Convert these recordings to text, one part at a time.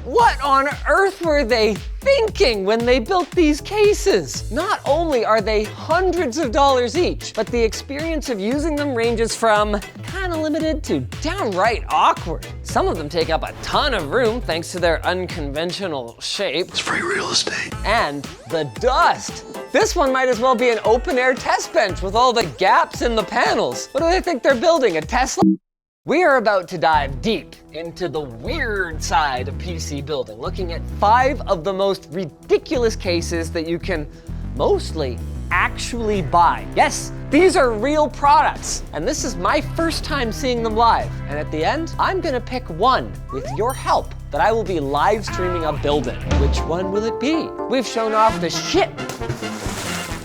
What on earth were they thinking when they built these cases? Not only are they hundreds of dollars each, but the experience of using them ranges from kind of limited to downright awkward. Some of them take up a ton of room thanks to their unconventional shape. It's free real estate. And the dust. This one might as well be an open air test bench with all the gaps in the panels. What do they think they're building, a Tesla? We are about to dive deep into the weird side of PC building, looking at 5 of the most ridiculous cases that you can mostly actually buy. Yes, these are real products, and this is my first time seeing them live. And at the end, I'm gonna pick one with your help that I will be live streaming a build-in. Which one will it be? We've shown off the ship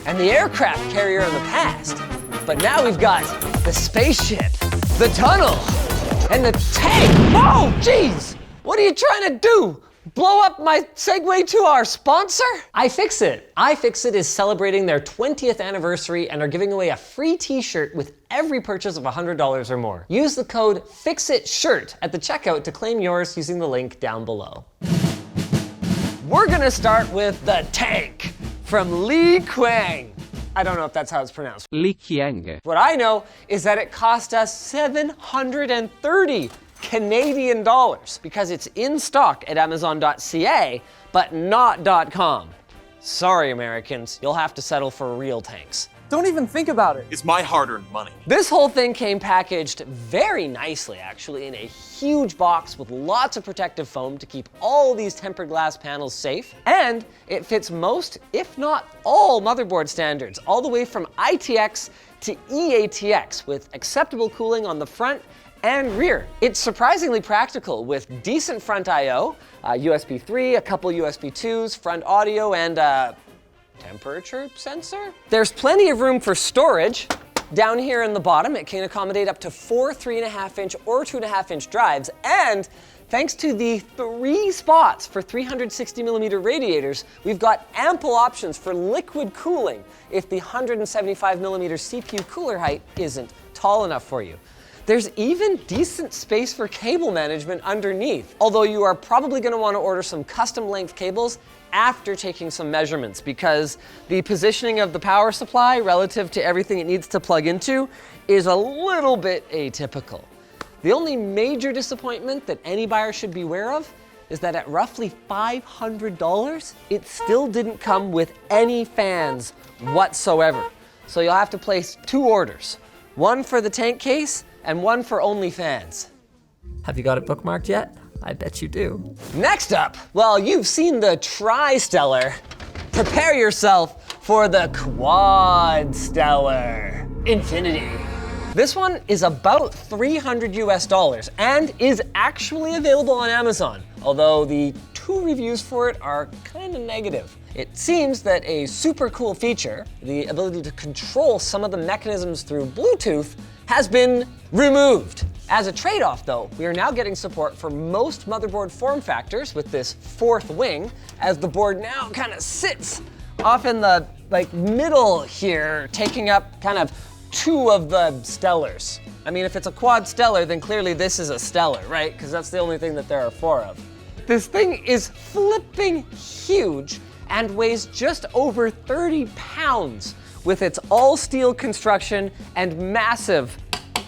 and the aircraft carrier in the past, but now we've got the spaceship, the tunnel, and the tank. Oh, geez! What are you trying to do? Blow up my segue to our sponsor? iFixit. iFixit is celebrating their 20th anniversary and are giving away a free t-shirt with every purchase of $100 or more. Use the code FIXITSHIRT at the checkout to claim yours using the link down below. We're gonna start with the tank from Li Qiang. I don't know if that's how it's pronounced. Li Qiang. What I know is that it cost us 730 Canadian dollars because it's in stock at Amazon.ca, but not .com. Sorry, Americans, you'll have to settle for real tanks. Don't even think about it. It's my hard-earned money. This whole thing came packaged very nicely, actually, in a huge box with lots of protective foam to keep all these tempered glass panels safe. And it fits most, if not all, motherboard standards, all the way from ITX to EATX, with acceptable cooling on the front and rear. It's surprisingly practical with decent front I/O, USB 3, a couple USB 2s, front audio, and temperature sensor. There's plenty of room for storage. Down here in the bottom, it can accommodate up to 4 3.5-inch or 2.5-inch drives, and thanks to the 3 spots for 360mm radiators, we've got ample options for liquid cooling if the 175mm CPU cooler height isn't tall enough for you. There's even decent space for cable management underneath, although you are probably going to want to order some custom length cables after taking some measurements, because the positioning of the power supply relative to everything it needs to plug into is a little bit atypical. The only major disappointment that any buyer should be aware of is that at roughly $500, it still didn't come with any fans whatsoever. So you'll have to place 2 orders, one for the tank case and one for only fans. Have you got it bookmarked yet? I bet you do. Next up, well, you've seen the Tri-Stellar. Prepare yourself for the Quadstellar Infinity. This one is about $300 US and is actually available on Amazon, although the 2 reviews for it are kind of negative. It seems that a super cool feature, the ability to control some of the mechanisms through Bluetooth, has been removed. As a trade-off though, we are now getting support for most motherboard form factors with this 4th wing, as the board now kind of sits off in the middle here, taking up kind of 2 of the Stellars. I mean, if it's a Quadstellar, then clearly this is a Stellar, right? Because that's the only thing that there are 4 of. This thing is flipping huge and weighs just over 30 pounds with its all-steel construction and massive,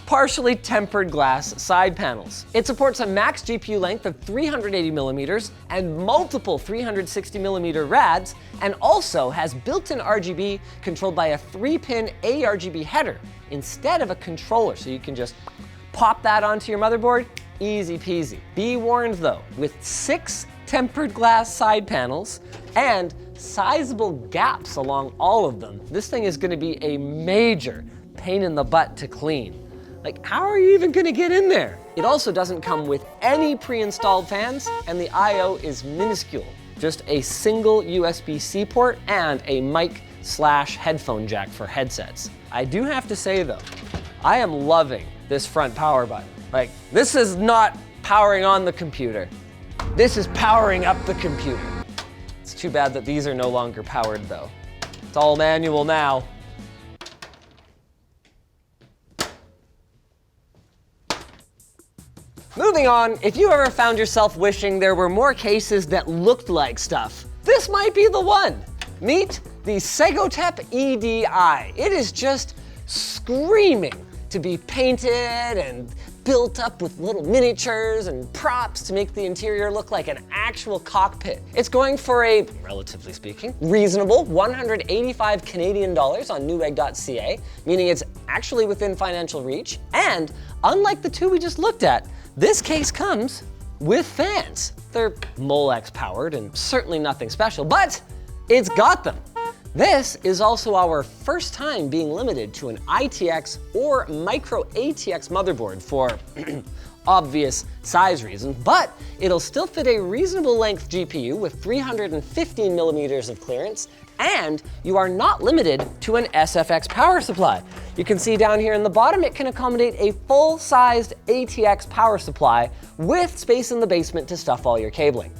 partially tempered glass side panels. It supports a max GPU length of 380mm and multiple 360mm rads, and also has built-in RGB controlled by a 3-pin ARGB header instead of a controller, so you can just pop that onto your motherboard, easy peasy. Be warned though, with 6 tempered glass side panels and sizable gaps along all of them, this thing is gonna be a major pain in the butt to clean. Like, how are you even gonna get in there? It also doesn't come with any pre-installed fans, and the I/O is minuscule. Just a single USB-C port and a mic/headphone jack for headsets. I do have to say though, I am loving this front power button. Like, this is not powering on the computer. This is powering up the computer. It's too bad that these are no longer powered though. It's all manual now. Moving on, if you ever found yourself wishing there were more cases that looked like stuff, this might be the one. Meet the Segotep EDI. It is just screaming to be painted and built up with little miniatures and props to make the interior look like an actual cockpit. It's going for a, relatively speaking, reasonable 185 Canadian dollars on newegg.ca, meaning it's actually within financial reach. And unlike the two we just looked at, this case comes with fans. They're Molex powered and certainly nothing special, but it's got them. This is also our first time being limited to an ITX or micro ATX motherboard for obvious size reasons, but it'll still fit a reasonable length GPU with 315 millimeters of clearance, and you are not limited to an SFX power supply. You can see down here in the bottom, it can accommodate a full-sized ATX power supply with space in the basement to stuff all your cabling.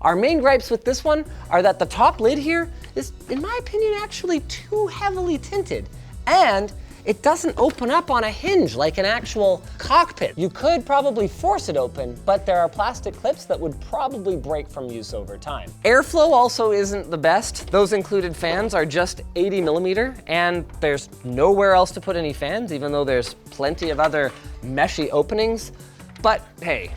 Our main gripes with this one are that the top lid here is, in my opinion, actually too heavily tinted, and it doesn't open up on a hinge like an actual cockpit. You could probably force it open, but there are plastic clips that would probably break from use over time. Airflow also isn't the best. Those included fans are just 80 millimeter, and there's nowhere else to put any fans, even though there's plenty of other meshy openings. But hey,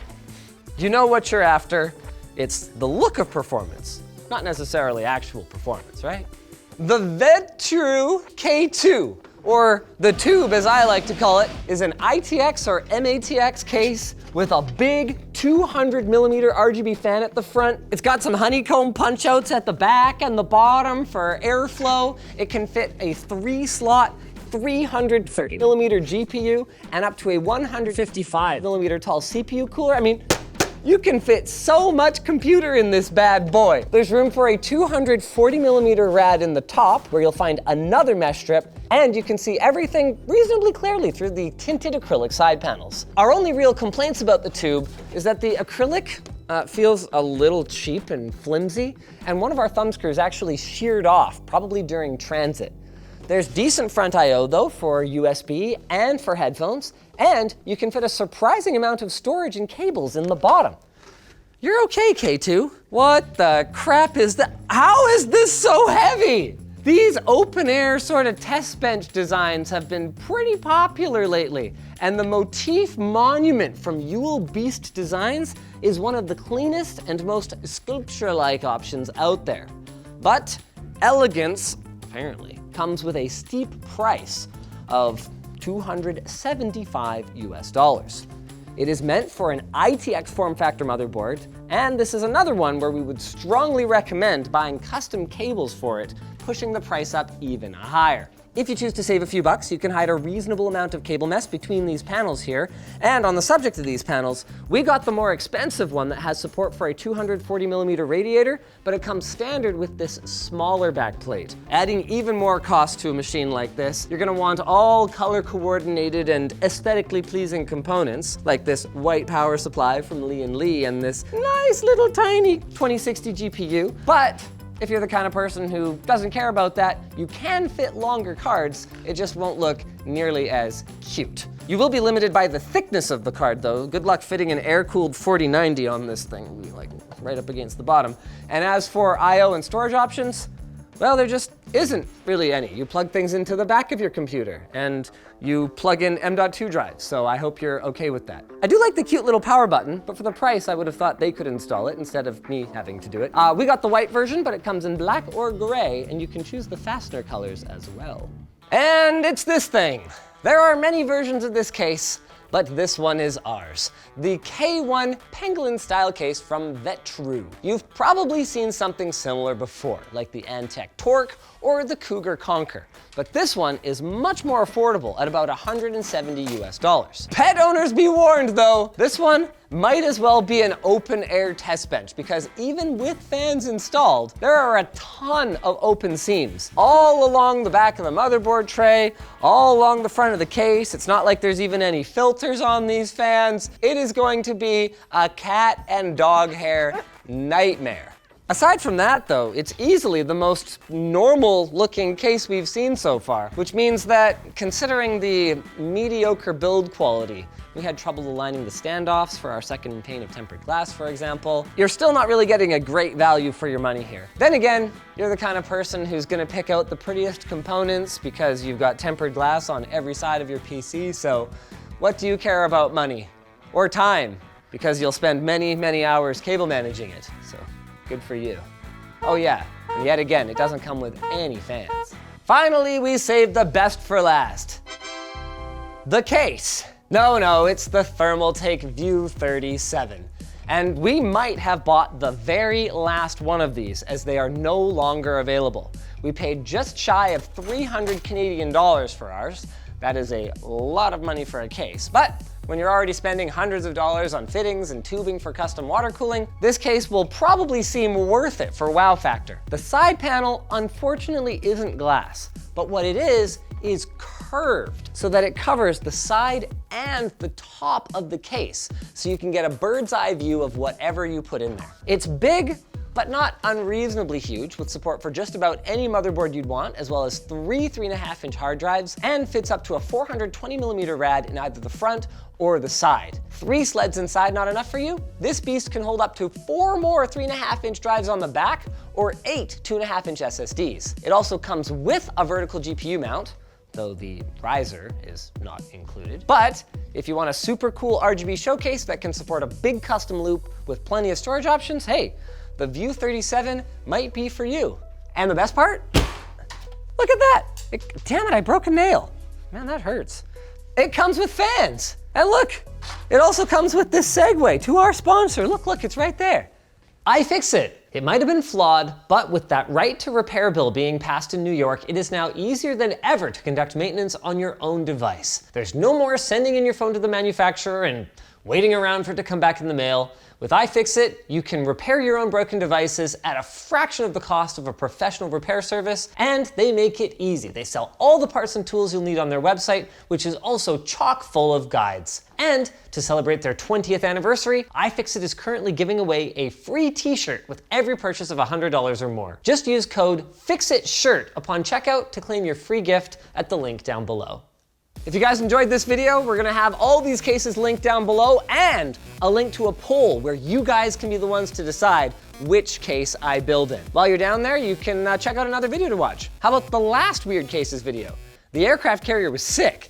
you know what you're after. It's the look of performance, not necessarily actual performance, right? The Vedtrue K2, or the Tube as I like to call it, is an ITX or MATX case with a big 200 millimeter RGB fan at the front. It's got some honeycomb punch outs at the back and the bottom for airflow. It can fit a 3-slot 330 millimeter GPU and up to a 155 millimeter tall CPU cooler. I mean, you can fit so much computer in this bad boy. There's room for a 240 millimeter rad in the top, where you'll find another mesh strip, and you can see everything reasonably clearly through the tinted acrylic side panels. Our only real complaints about the Tube is that the acrylic feels a little cheap and flimsy, and one of our thumb screws actually sheared off, probably during transit. There's decent front I/O though for USB and for headphones, and you can fit a surprising amount of storage and cables in the bottom. You're okay, K2. What the crap is that? How is this so heavy? These open air sort of test bench designs have been pretty popular lately, and the Motif Monument from Yule Beast Designs is one of the cleanest and most sculpture-like options out there. But elegance, apparently, comes with a steep price of $275 US. It is meant for an ITX form factor motherboard, and this is another one where we would strongly recommend buying custom cables for it, pushing the price up even higher. If you choose to save a few bucks, you can hide a reasonable amount of cable mesh between these panels here. And on the subject of these panels, we got the more expensive one that has support for a 240 millimeter radiator, but it comes standard with this smaller back plate. Adding even more cost to a machine like this, you're gonna want all color coordinated and aesthetically pleasing components, like this white power supply from Lee & Lee and this nice little tiny 2060 GPU. But if you're the kind of person who doesn't care about that, you can fit longer cards, it just won't look nearly as cute. You will be limited by the thickness of the card though. Good luck fitting an air-cooled 4090 on this thing. It'll be like right up against the bottom. And as for I/O and storage options, well, there just isn't really any. You plug things into the back of your computer and you plug in M.2 drives, so I hope you're okay with that. I do like the cute little power button, but for the price, I would have thought they could install it instead of me having to do it. We got the white version, but it comes in black or gray, and you can choose the fastener colors as well. And it's this thing. There are many versions of this case, but this one is ours. The K1 Pangolin style case from Vedtrue. You've probably seen something similar before, like the Antec Torque or the Cougar Conquer. But this one is much more affordable at about $170 US. Pet owners be warned though, this one might as well be an open air test bench, because even with fans installed, there are a ton of open seams all along the back of the motherboard tray, all along the front of the case. It's not like there's even any filters on these fans. It is going to be a cat and dog hair nightmare. Aside from that though, it's easily the most normal looking case we've seen so far, which means that considering the mediocre build quality, we had trouble aligning the standoffs for our second pane of tempered glass, for example, you're still not really getting a great value for your money here. Then again, you're the kind of person who's gonna pick out the prettiest components because you've got tempered glass on every side of your PC, so what do you care about money? Or time, because you'll spend many, many hours cable managing it, so. Good for you. Oh yeah, and yet again, it doesn't come with any fans. Finally, we saved the best for last. The case. No, it's the Thermaltake View 37. And we might have bought the very last one of these as they are no longer available. We paid just shy of 300 Canadian dollars for ours. That is a lot of money for a case, but when you're already spending hundreds of dollars on fittings and tubing for custom water cooling, this case will probably seem worth it for wow factor. The side panel, unfortunately, isn't glass, but what it is curved so that it covers the side and the top of the case, so you can get a bird's eye view of whatever you put in there. It's big, but not unreasonably huge, with support for just about any motherboard you'd want, as well as 3.5-inch hard drives, and fits up to a 420mm rad in either the front or the side. 3 sleds inside not enough for you? This beast can hold up to 4 more 3.5-inch drives on the back, or 8 2.5-inch SSDs. It also comes with a vertical GPU mount, though the riser is not included. But if you want a super cool RGB showcase that can support a big custom loop with plenty of storage options, hey, the View 37 might be for you. And the best part? Look at that. Damn it, I broke a nail. Man, that hurts. It comes with fans. And look, it also comes with this segue to our sponsor. Look, it's right there. iFixit. It might have been flawed, but with that right to repair bill being passed in New York, it is now easier than ever to conduct maintenance on your own device. There's no more sending in your phone to the manufacturer and waiting around for it to come back in the mail. With iFixit, you can repair your own broken devices at a fraction of the cost of a professional repair service, and they make it easy. They sell all the parts and tools you'll need on their website, which is also chock full of guides. And to celebrate their 20th anniversary, iFixit is currently giving away a free t-shirt with every purchase of $100 or more. Just use code FIXITSHIRT upon checkout to claim your free gift at the link down below. If you guys enjoyed this video, we're gonna have all these cases linked down below and a link to a poll where you guys can be the ones to decide which case I build in. While you're down there, you can check out another video to watch. How about the last weird cases video? The aircraft carrier was sick,